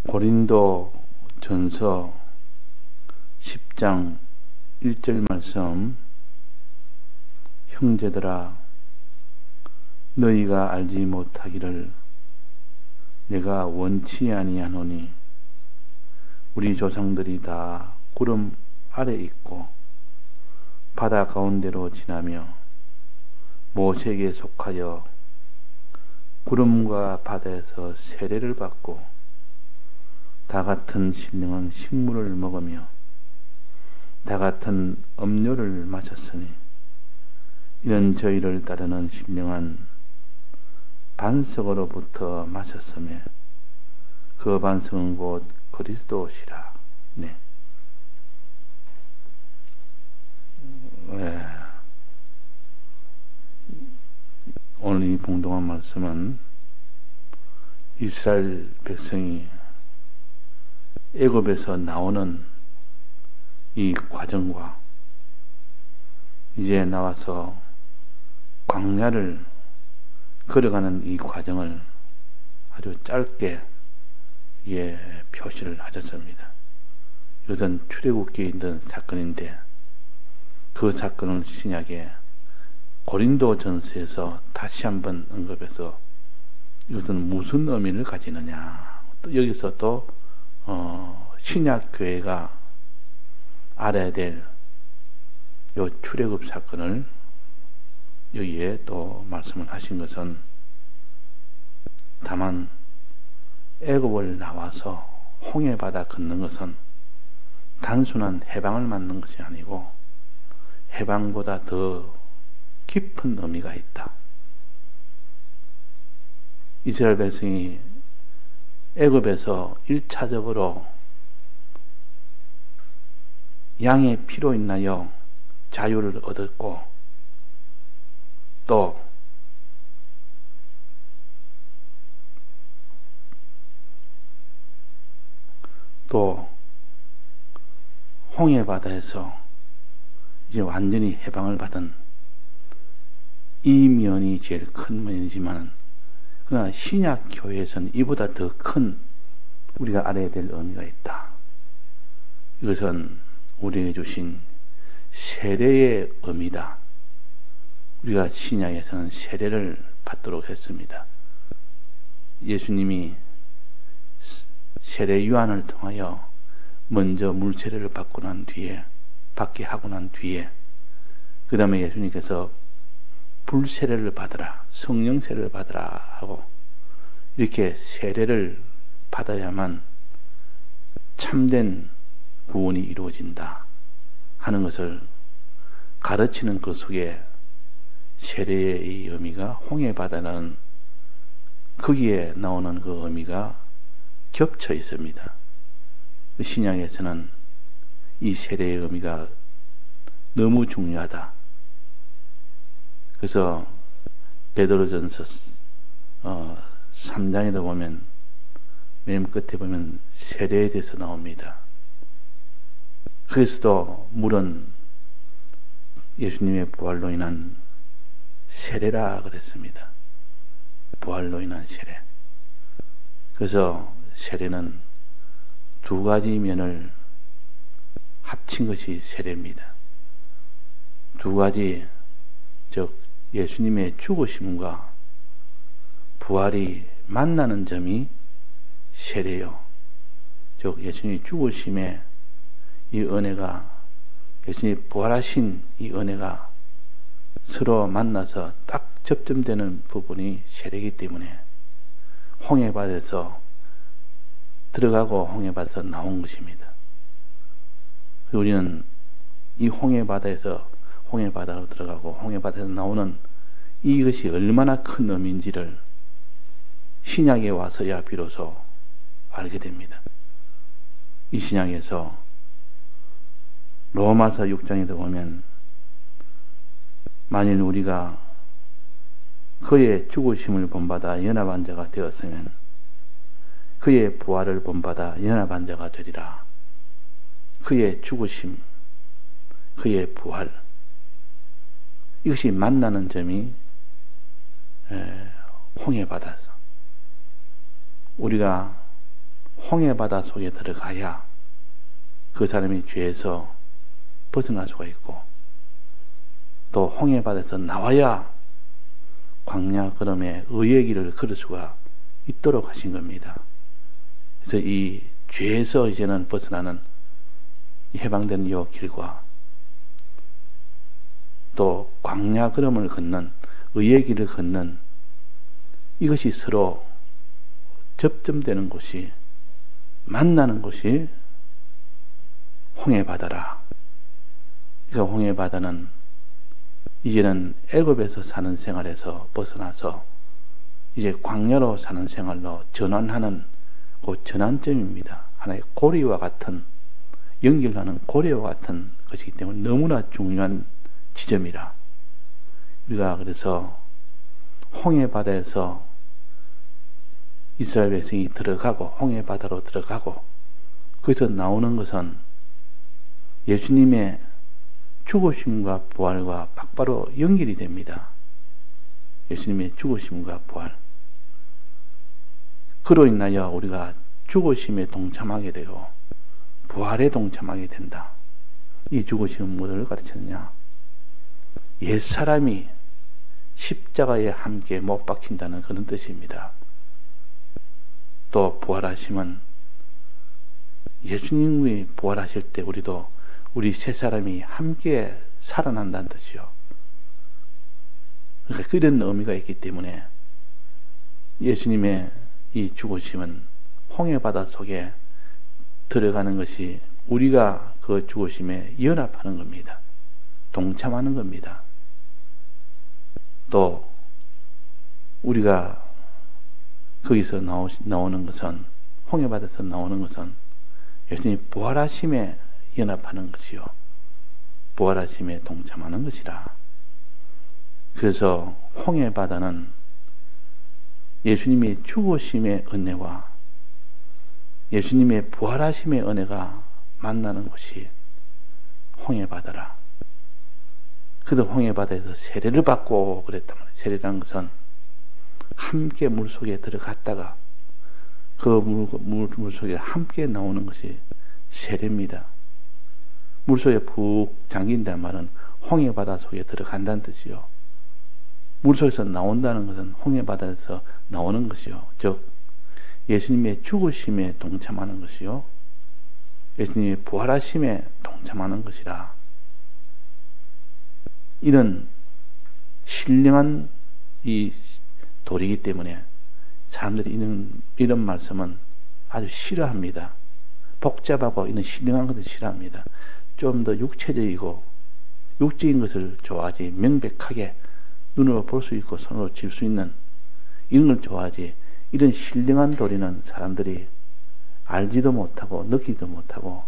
고린도 전서 10장 1절 말씀. 형제들아, 너희가 알지 못하기를 내가 원치 아니하노니 우리 조상들이 다 구름 아래 있고 바다 가운데로 지나며 모세에게 속하여 구름과 바다에서 세례를 받고 다 같은 신령한 식물을 먹으며 다 같은 음료를 마셨으니 이는 저희를 따르는 신령한 반석으로부터 마셨으며 그 반석은 곧 그리스도시라. 네. 오늘 이 봉독한 말씀은 이스라엘 백성이 애굽에서 나오는 이 과정과 이제 나와서 광야를 걸어가는 이 과정을 아주 짧게 표시를 하셨습니다. 이것은 출애굽기에 있는 사건인데 그 사건을 신약에 고린도 전서에서 다시 한번 언급해서 이것은 무슨 의미를 가지느냐, 또 여기서 또 신약 교회가 알아야 될 요 출애굽 사건을 여기에 또 말씀을 하신 것은 다만 애굽을 나와서 홍해바다 걷는 것은 단순한 해방을 맞는 것이 아니고 해방보다 더 깊은 의미가 있다. 이스라엘 백성이 애굽에서 1차적으로 양의 피로 인하여 자유를 얻었고 또 홍해바다에서 이제 완전히 해방을 받은 이 면이 제일 큰 면이지만, 그러나 신약 교회에서는 이보다 더 큰 우리가 알아야 될 의미가 있다. 이것은 우리에게 주신 세례의 의미다. 우리가 신약에서는 세례를 받도록 했습니다. 예수님이 세례 요한을 통하여 먼저 물세례를 받게 하고 난 뒤에 그 다음에 예수님께서 불세례를 받으라, 성령 세례를 받으라 하고 이렇게 세례를 받아야만 참된 구원이 이루어진다 하는 것을 가르치는 그 속에 세례의 이 의미가, 홍해바다는 거기에 나오는 그 의미가 겹쳐 있습니다. 신약에서는 이 세례의 의미가 너무 중요하다. 그래서 베드로전서 3장에도 보면 맨 끝에 보면 세례에 대해서 나옵니다. 그래서도 물은 예수님의 부활로 인한 세례라 그랬습니다. 부활로 인한 세례. 그래서 세례는 두 가지 면을 합친 것이 세례입니다. 두 가지, 즉 예수님의 죽으심과 부활이 만나는 점이 세례요. 즉 예수님의 죽으심의 이 은혜가, 예수님이 부활하신 이 은혜가 서로 만나서 딱 접점되는 부분이 세례이기 때문에 홍해바다에서 들어가고 홍해바다에서 나온 것입니다. 우리는 이 홍해바다로 들어가고 홍해바다에서 나오는 이것이 얼마나 큰 의미인지를 신약에 와서야 비로소 알게 됩니다. 이 신약에서 로마서 6장에도 보면 만일 우리가 그의 죽으심을 본받아 연합한 자가 되었으면 그의 부활을 본받아 연합한 자가 되리라. 그의 죽으심, 그의 부활, 이것이 만나는 점이 홍해바다에서 우리가 홍해바다 속에 들어가야 그 사람이 죄에서 벗어날 수가 있고, 또 홍해바다에서 나와야 광야 걸음에 의의 길을 걸을 수가 있도록 하신 겁니다. 그래서 이 죄에서 이제는 벗어나는 해방된 이 길과 또 광야 걸음을 걷는 의의 길을 걷는 이것이 서로 접점되는 곳이, 만나는 곳이 홍해바다라. 그러니까 홍해바다는 이제는 애굽에서 사는 생활에서 벗어나서 이제 광야로 사는 생활로 전환하는 그 전환점입니다. 하나의 고리와 같은, 연결하는 고리와 같은 것이기 때문에 너무나 중요한 지점이라. 우리가 그래서 홍해바다에서 이스라엘 백성이 들어가고 홍해바다로 들어가고 거기서 나오는 것은 예수님의 죽으심과 부활과 바로 연결이 됩니다. 예수님의 죽으심과 부활. 그로 인하여 우리가 죽으심에 동참하게 되고 부활에 동참하게 된다. 이 죽으심은 무엇을 가르쳤느냐? 옛사람이 십자가에 함께 못 박힌다는 그런 뜻입니다. 또 부활하심은 예수님이 부활하실 때 우리도 우리 세 사람이 함께 살아난다는 뜻이요. 그러니까 그런 의미가 있기 때문에 예수님의 이 죽으심은 홍해바다 속에 들어가는 것이 우리가 그 죽으심에 연합하는 겁니다. 동참하는 겁니다. 또 우리가 거기서 나오는 것은, 홍해바다에서 나오는 것은 예수님이 부활하심에 연합하는 것이요, 부활하심에 동참하는 것이라. 그래서 홍해바다는 예수님의 죽으심의 은혜와 예수님의 부활하심의 은혜가 만나는 곳이 홍해바다라. 그래도 홍해바다에서 세례를 받고 그랬단 말이에요. 세례라는 것은 함께 물속에 들어갔다가 그 물속에 함께 나오는 것이 세례입니다. 물속에 푹 잠긴다는 말은 홍해바다 속에 들어간다는 뜻이요. 물속에서 나온다는 것은 홍해바다에서 나오는 것이요. 즉 예수님의 죽으심에 동참하는 것이요, 예수님의 부활하심에 동참하는 것이라. 이런 신령한 이 도리이기 때문에 사람들이 이런 말씀은 아주 싫어합니다. 복잡하고 이런 신령한 것을 싫어합니다. 좀 더 육체적이고 육적인 것을 좋아하지, 명백하게 눈으로 볼 수 있고 손으로 쥘 수 있는 이런 걸 좋아하지, 이런 신령한 도리는 사람들이 알지도 못하고 느끼지도 못하고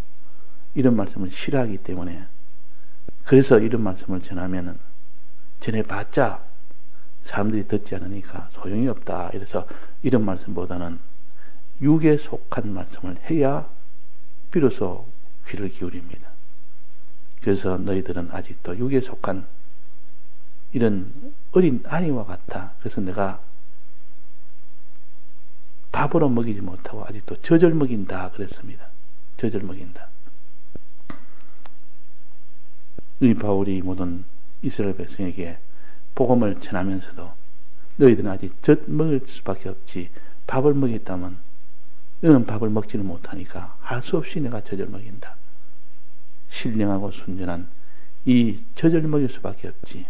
이런 말씀을 싫어하기 때문에, 그래서 이런 말씀을 전해봤자 사람들이 듣지 않으니까 소용이 없다. 이래서 이런 말씀보다는 육에 속한 말씀을 해야 비로소 귀를 기울입니다. 그래서 너희들은 아직도 육에 속한 이런 어린 아이와 같아. 그래서 내가 밥으로 먹이지 못하고 아직도 젖을 먹인다 그랬습니다. 젖을 먹인다. 이 바울이 모든 이스라엘 백성에게 복음을 전하면서도 너희들은 아직 젖 먹을 수밖에 없지, 밥을 먹였다면 너는 밥을 먹지는 못하니까 할 수 없이 내가 젖을 먹인다. 신령하고 순전한 이 젖을 먹일 수밖에 없지.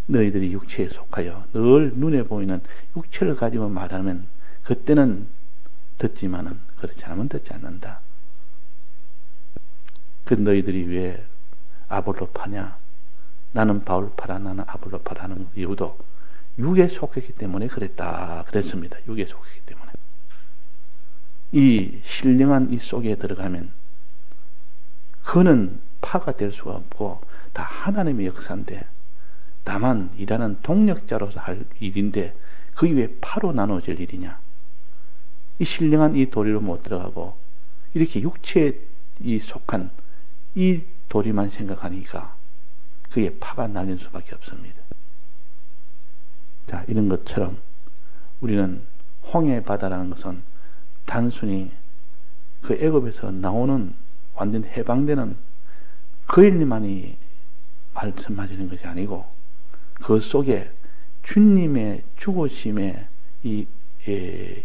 너희들이 육체에 속하여 늘 눈에 보이는 육체를 가지고 말하면 그때는 듣지만은 그렇지 않으면 듣지 않는다. 그 너희들이 왜 아볼로 파냐? 나는 바울 파라, 나는 아볼로 파라 하는 이유도 육에 속했기 때문에 그랬다 그랬습니다. 육에 속했기 때문에. 이 신령한 이 속에 들어가면 그는 파가 될 수가 없고 다 하나님의 역사인데, 다만 일하는 동력자로서 할 일인데 그게 왜 파로 나눠질 일이냐? 이 신령한 이 도리로 못 들어가고 이렇게 육체에 속한 이 도리만 생각하니까 그게 파가 나뉠 수밖에 없습니다. 자, 이런 것처럼 우리는 홍해 바다라는 것은 단순히 그 애굽에서 나오는 완전 해방되는 그 일만이 말씀하시는 것이 아니고 그 속에 주님의 죽으심의 이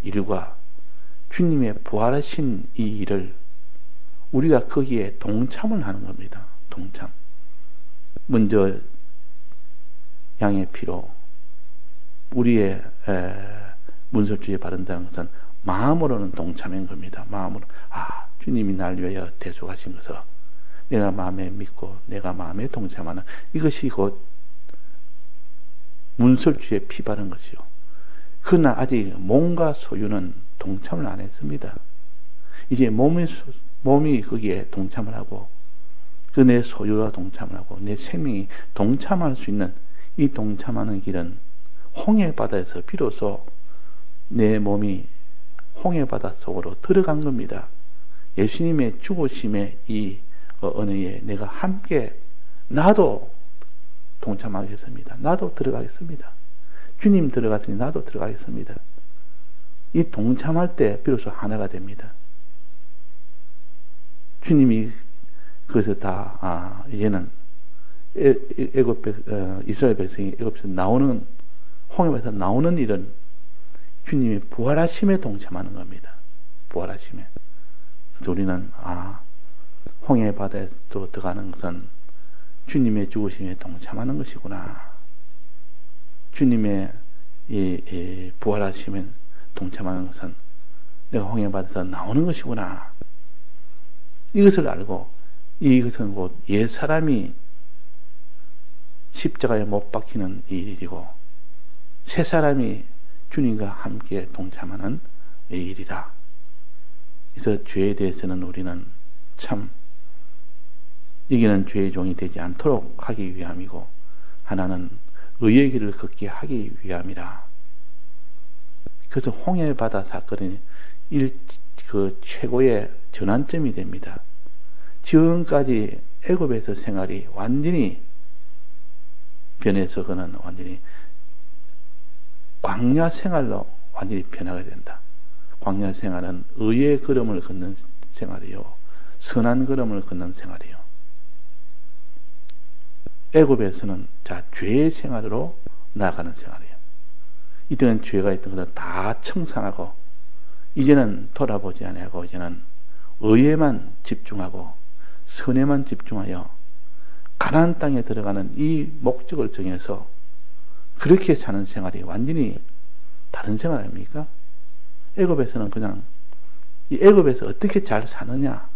일과 주님의 부활하신 이 일을 우리가 거기에 동참을 하는 겁니다. 동참. 먼저 양의 피로 우리의 문설주에 바른다는 것은 마음으로는 동참인 겁니다. 마음으로 주님이 날 위하여 대속하신 것을 내가 마음에 믿고 내가 마음에 동참하는 이것이 곧 문설주에 피 바른 것이요. 그러나 아직 몸과 소유는 동참을 안 했습니다. 이제 몸이 거기에 동참을 하고 그 내 소유와 동참을 하고 내 생명이 동참할 수 있는 이 동참하는 길은 홍해바다에서 비로소 내 몸이 홍해바다 속으로 들어간 겁니다. 예수님의 죽으심의 이 은혜에 내가 함께 나도 동참하겠습니다. 나도 들어가겠습니다. 주님 들어갔으니 나도 들어가겠습니다. 이 동참할 때 비로소 하나가 됩니다. 주님이 그래서 다 이제는 이스라엘 백성이 애굽에서 나오는 홍해에서 나오는 일은 주님이 부활하심에 동참하는 겁니다. 부활하심에. 그래서 우리는 홍해 바다에 또 들어가는 것은 주님의 죽으심에 동참하는 것이구나. 주님의 이 부활하심에 동참하는 것은 내가 홍해 바다에서 나오는 것이구나. 이것을 알고 이것은 곧 옛사람이 십자가에 못 박히는 이 일이고 새 사람이 주님과 함께 동참하는 이 일이다. 그래서 죄에 대해서는 우리는 참 이기는 죄의 종이 되지 않도록 하기 위함이고 하나는 의의 길을 걷게 하기 위함이라. 그래서 홍해바다 사건이 그 최고의 전환점이 됩니다. 지금까지 애굽에서 생활이 완전히 변해서 그는 완전히 광야 생활로 완전히 변하게 된다. 광야 생활은 의의 걸음을 걷는 생활이요, 선한 걸음을 걷는 생활이요. 애굽에서는 죄의 생활으로 나아가는 생활이에요. 이때는 죄가 있던 것을 다 청산하고 이제는 돌아보지 아니하고 이제는 의에만 집중하고 선에만 집중하여 가나안 땅에 들어가는 이 목적을 정해서 그렇게 사는 생활이 완전히 다른 생활 아닙니까? 애굽에서는 그냥 이 애굽에서 어떻게 잘 사느냐,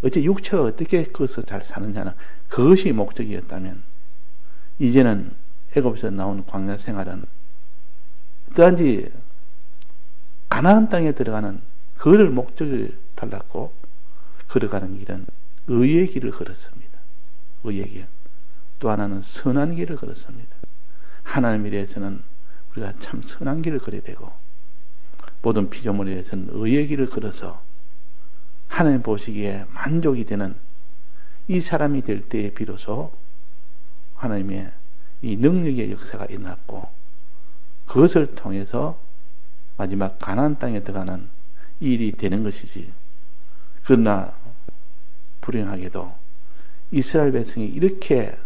어째 육체가 어떻게 거기서 잘 사느냐는 그것이 목적이었다면 이제는 애굽에서 나온 광야 생활은 어떠한지 가나안 땅에 들어가는 그를 목적을 달랐고 걸어가는 길은 의의 길을 걸었습니다. 의의 길. 또 하나는 선한 길을 걸었습니다. 하나님에 대해서는 우리가 참 선한 길을 걸어야 되고 모든 피조물에 대해서는 의의 길을 걸어서 하나님 보시기에 만족이 되는 이 사람이 될 때에 비로소 하나님의 이 능력의 역사가 일어났고 그것을 통해서 마지막 가나안 땅에 들어가는 일이 되는 것이지. 그러나 불행하게도 이스라엘 백성이 이렇게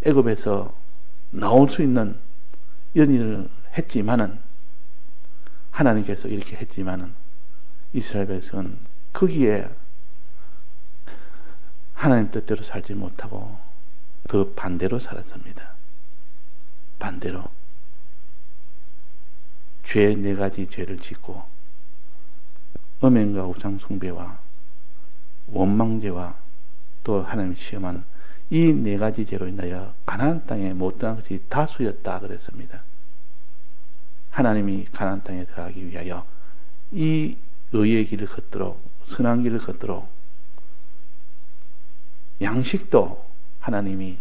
애굽에서 나올 수 있는 이런 일을 했지만은 하나님께서 이렇게 했지만은 이스라엘 백성은 거기에 하나님 뜻대로 살지 못하고 더 반대로 살았습니다. 반대로 죄 4가지 죄를 짓고 음행과 우상 숭배와 원망죄와 또 하나님 시험하는 이 4가지 죄로 인하여 가나안 땅에 못 들어간 것이 다수였다 그랬습니다. 하나님이 가나안 땅에 들어가기 위하여 이 의의 길을 걷도록 선한 길을 걷도록 양식도 하나님이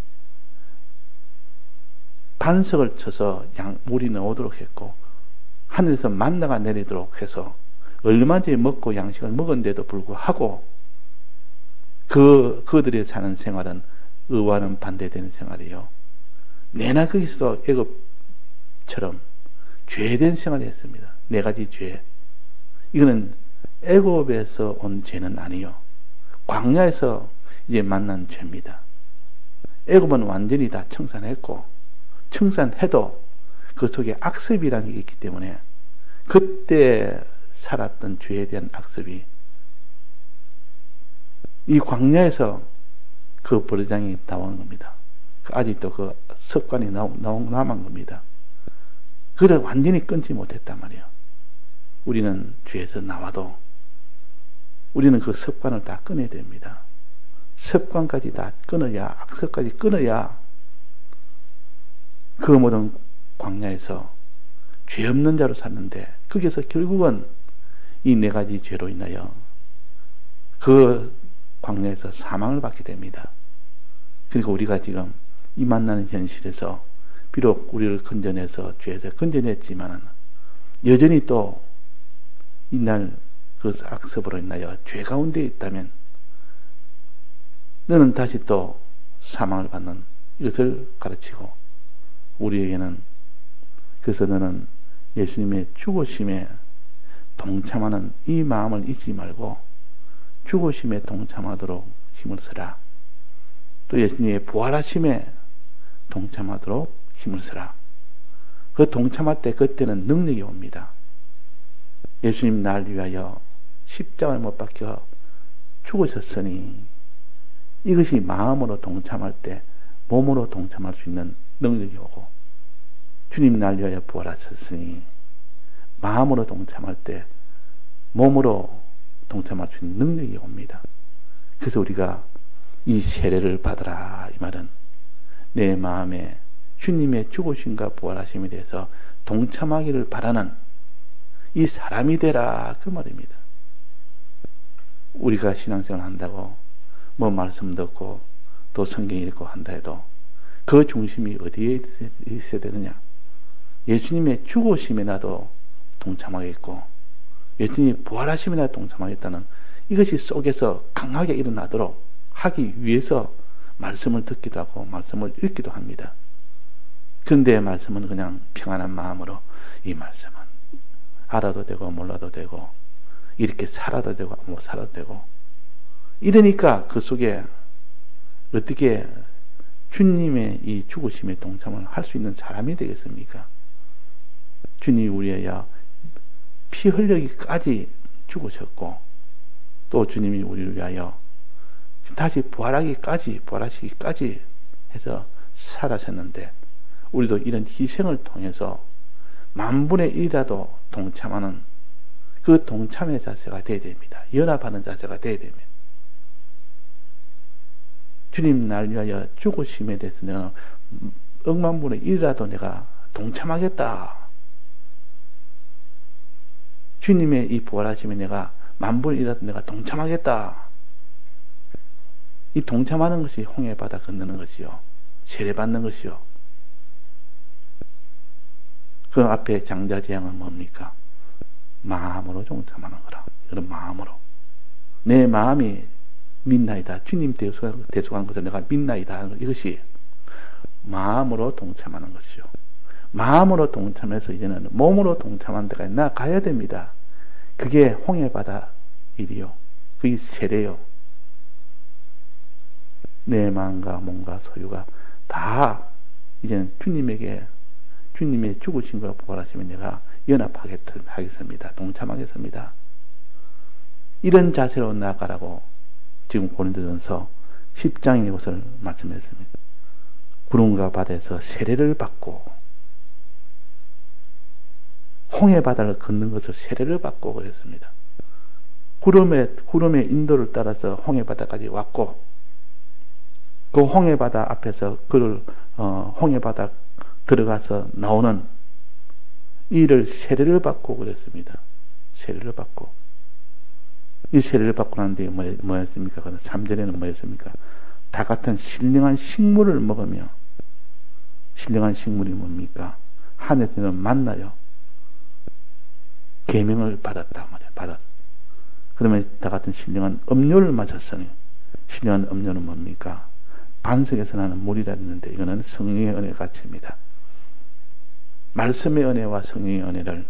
반석을 쳐서 물이 나오도록 했고 하늘에서 만나가 내리도록 해서 얼마 전에 먹고 양식을 먹은데도 불구하고 그들이 사는 생활은 의와는 반대되는 생활이요. 내나 거기서도 애굽처럼 죄된 생활을 했습니다. 4가지 죄. 이거는 애굽에서 온 죄는 아니요. 광야에서 이제 만난 죄입니다. 애굽은 완전히 다 청산했고, 청산해도 그 속에 악습이라는 게 있기 때문에 그때 살았던 죄에 대한 악습이 이 광야에서 그 버르장이 나온 겁니다. 아직도 그 습관이 남은 겁니다. 그걸 완전히 끊지 못했단 말이에요. 우리는 죄에서 나와도 우리는 그 습관을 다 끊어야 됩니다. 습관까지 다 끊어야, 악습까지 끊어야 그 모든 광야에서 죄 없는 자로 샀는데, 거기서 결국은 이 네 가지 죄로 인하여 그 광야에서 사망을 받게 됩니다. 그러니까 우리가 지금 이 만나는 현실에서 비록 우리를 건져내서 죄에서 건져냈지만 여전히 또 이날 그 악습으로 인하여 죄 가운데 있다면 너는 다시 또 사망을 받는 이것을 가르치고, 우리에게는 그래서 너는 예수님의 죽으심에 동참하는 이 마음을 잊지 말고 죽으심에 동참하도록 힘을 쓰라. 또 예수님의 부활하심에 동참하도록 힘을 쓰라. 그 동참할 때 그때는 능력이 옵니다. 예수님 날 위하여 십자가에 못 박혀 죽으셨으니 이것이 마음으로 동참할 때 몸으로 동참할 수 있는 능력이 오고, 주님 날 위하여 부활하셨으니 마음으로 동참할 때 몸으로 동참할 수 있는 능력이 옵니다. 그래서 우리가 이 세례를 받으라, 이 말은 내 마음에 주님의 죽으심과 부활하심에 대해서 동참하기를 바라는 이 사람이 되라, 그 말입니다. 우리가 신앙생활 한다고 뭐 말씀 듣고 또 성경 읽고 한다 해도 그 중심이 어디에 있어야 되느냐? 예수님의 죽으심에 나도 동참하겠고 예수님이 부활하심에 나도 동참하겠다는 이것이 속에서 강하게 일어나도록 하기 위해서 말씀을 듣기도 하고 말씀을 읽기도 합니다. 그런데 말씀은 그냥 평안한 마음으로 이 말씀은 알아도 되고 몰라도 되고 이렇게 살아도 되고 못 살아도 되고 이러니까 그 속에 어떻게 주님의 이 죽으심에 동참을 할 수 있는 사람이 되겠습니까? 주님이 우리에야 피 흘리기까지 죽으셨고 또 주님이 우리를 위하여 다시 부활하시기까지 해서 살아셨는데 우리도 이런 희생을 통해서 만분의 1이라도 동참하는 그 동참의 자세가 되어야 됩니다. 연합하는 자세가 되어야 됩니다. 주님 날 위하여 죽으심에 대해서 내가 억만분의 1이라도 내가 동참하겠다. 주님의 이 부활하심에 내가 만분의 1이라도 내가 동참하겠다. 이 동참하는 것이 홍해바다 건너는 것이요. 세례받는 것이요. 그 앞에 장자재앙은 뭡니까? 마음으로 동참하는 거라. 이런 마음으로. 내 마음이 믿나이다. 주님 대속한 것을 내가 믿나이다 하는 것. 이것이 마음으로 동참하는 것이요. 마음으로 동참해서 이제는 몸으로 동참하는 데가 나가야 됩니다. 그게 홍해바다 일이요. 그게 세례요. 내 마음과 몸과 소유가 다 이제는 주님의 죽으심과 부활하심에 내가 연합하겠습니다. 동참하겠습니다. 이런 자세로 나아가라고 지금 고린도전서 10장의 이것을 말씀했습니다. 구름과 바다에서 세례를 받고 홍해바다를 걷는 것을 세례를 받고 그랬습니다. 구름의 인도를 따라서 홍해바다까지 왔고 그 홍해바다 앞에서 홍해바다 들어가서 나오는 이를 세례를 받고 그랬습니다. 세례를 받고 이 세례를 받고 난 뒤에 뭐였습니까? 3절에는 뭐였습니까? 다 같은 신령한 식물을 먹으며 신령한 식물이 뭡니까? 하늘에서는 만나요. 계명을 받았단 말이에요. 그러면 다 같은 신령한 음료를 마셨으니 신령한 음료는 뭡니까? 반석에서 나는 물이라 했는데 이거는 성령의 은혜 가치입니다. 말씀의 은혜와 성령의 은혜를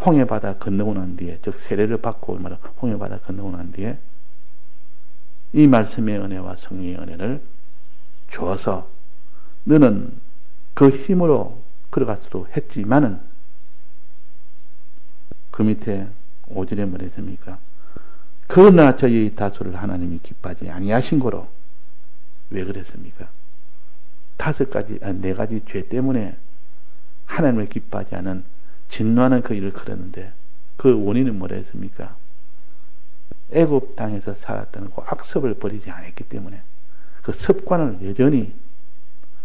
홍해바다 건너고 난 뒤에, 즉 세례를 받고 홍해바다 건너고 난 뒤에 이 말씀의 은혜와 성령의 은혜를 주어서 너는 그 힘으로 걸어갈 수도 했지만은 그 밑에 5절에 뭐랬습니까? 그러나 저희 다수를 하나님이 기뻐하지 아니하신 거로. 왜 그랬습니까? 4가지 죄 때문에 하나님을 기뻐하지 않은 진노하는 그 일을 걸었는데 그 원인은 뭐라 했습니까? 애굽 땅에서 살았던 그 악습을 버리지 않았기 때문에, 그 습관을 여전히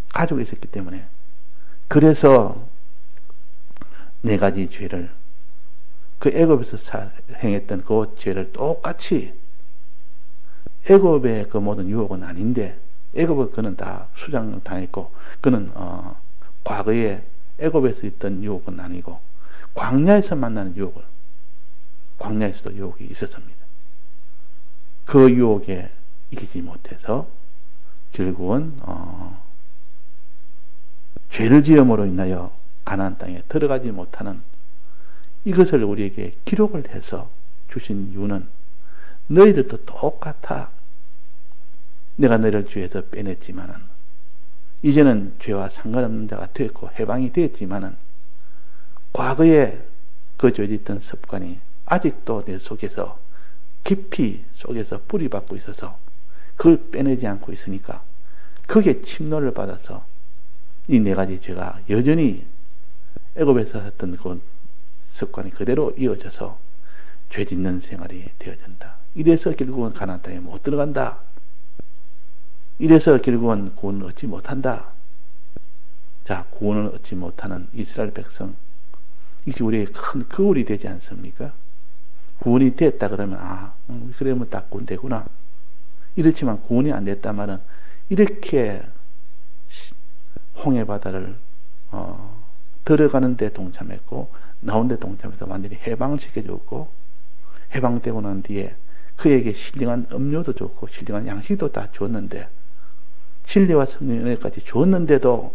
가지고 있었기 때문에, 그래서 4가지 죄를, 그 애굽에서 행했던 그 죄를 똑같이, 애굽의 그 모든 유혹은 아닌데, 애굽은 그는 다 수장당했고, 그는 과거에 애굽에서 있던 유혹은 아니고 광야에서 만나는 유혹을, 광야에서도 유혹이 있었습니다. 그 유혹에 이기지 못해서 결국은 죄를 지음으로 인하여 가나안 땅에 들어가지 못하는, 이것을 우리에게 기록을 해서 주신 이유는 너희들도 똑같아. 내가 너희를 죄에서 빼냈지만은 이제는 죄와 상관없는 자가 되었고 해방이 되었지만은 과거에 그 죄에 있던 습관이 아직도 내 속에서 깊이 속에서 뿌리 박고 있어서 그걸 빼내지 않고 있으니까 거기에 침노를 받아서 이 4가지 죄가 여전히 애굽에서 했던 그 습관이 그대로 이어져서 죄 짓는 생활이 되어진다. 이래서 결국은 가나안 땅에 못 들어간다. 이래서 결국은 구원을 얻지 못한다. 자, 구원을 얻지 못하는 이스라엘 백성, 이게 우리의 큰 거울이 되지 않습니까? 구원이 됐다 그러면 그러면 딱 구원 되구나. 이렇지만 구원이 안 됐다마는 이렇게 홍해바다를 들어가는 데 동참했고 나온 데 동참해서 완전히 해방을 시켜줬고, 해방되고 난 뒤에 그에게 신령한 음료도 줬고 신령한 양식도 다 줬는데, 진리와 성령의 은혜까지 줬는데도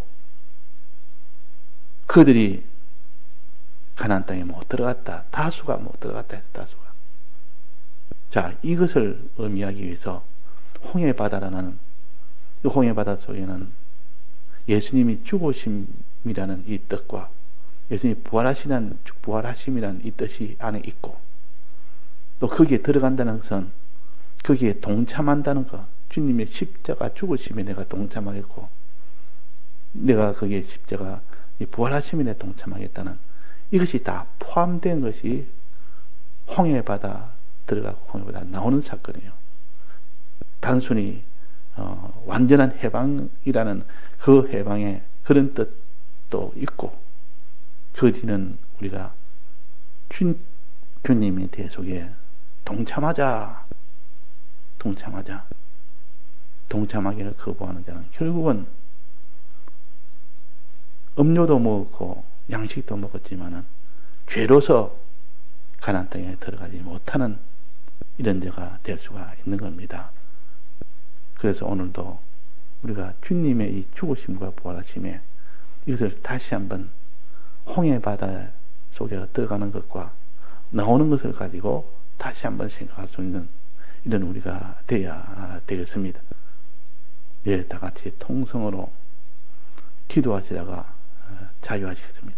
그들이 가나안 땅에 못 들어갔다. 다수가 못 들어갔다 해서 다수가. 자, 이것을 의미하기 위해서 홍해바다라는, 이 홍해바다 속에는 예수님이 죽으심이라는 이 뜻과 예수님이 부활하심이라는 이 뜻이 안에 있고, 또 거기에 들어간다는 것은 거기에 동참한다는 것, 주님의 십자가 죽으심에 내가 동참하겠고 내가 거기에 십자가 부활하심에 내가 동참하겠다는, 이것이 다 포함된 것이 홍해바다 들어가고 홍해바다 나오는 사건이에요. 단순히 완전한 해방이라는 그 해방의 그런 뜻도 있고, 그 뒤는 우리가 주님의 대속에 동참하기를 거부하는 자는 결국은 음료도 먹었고 양식도 먹었지만은 죄로서 가나안 땅에 들어가지 못하는 이런 자가 될 수가 있는 겁니다. 그래서 오늘도 우리가 주님의 이 죽으심과 부활하심에 이것을 다시 한번 홍해바다 속에 들어가는 것과 나오는 것을 가지고 다시 한번 생각할 수 있는 이런 우리가 되어야 되겠습니다. 예, 다 같이 통성으로 기도하시다가 자유하시겠습니다.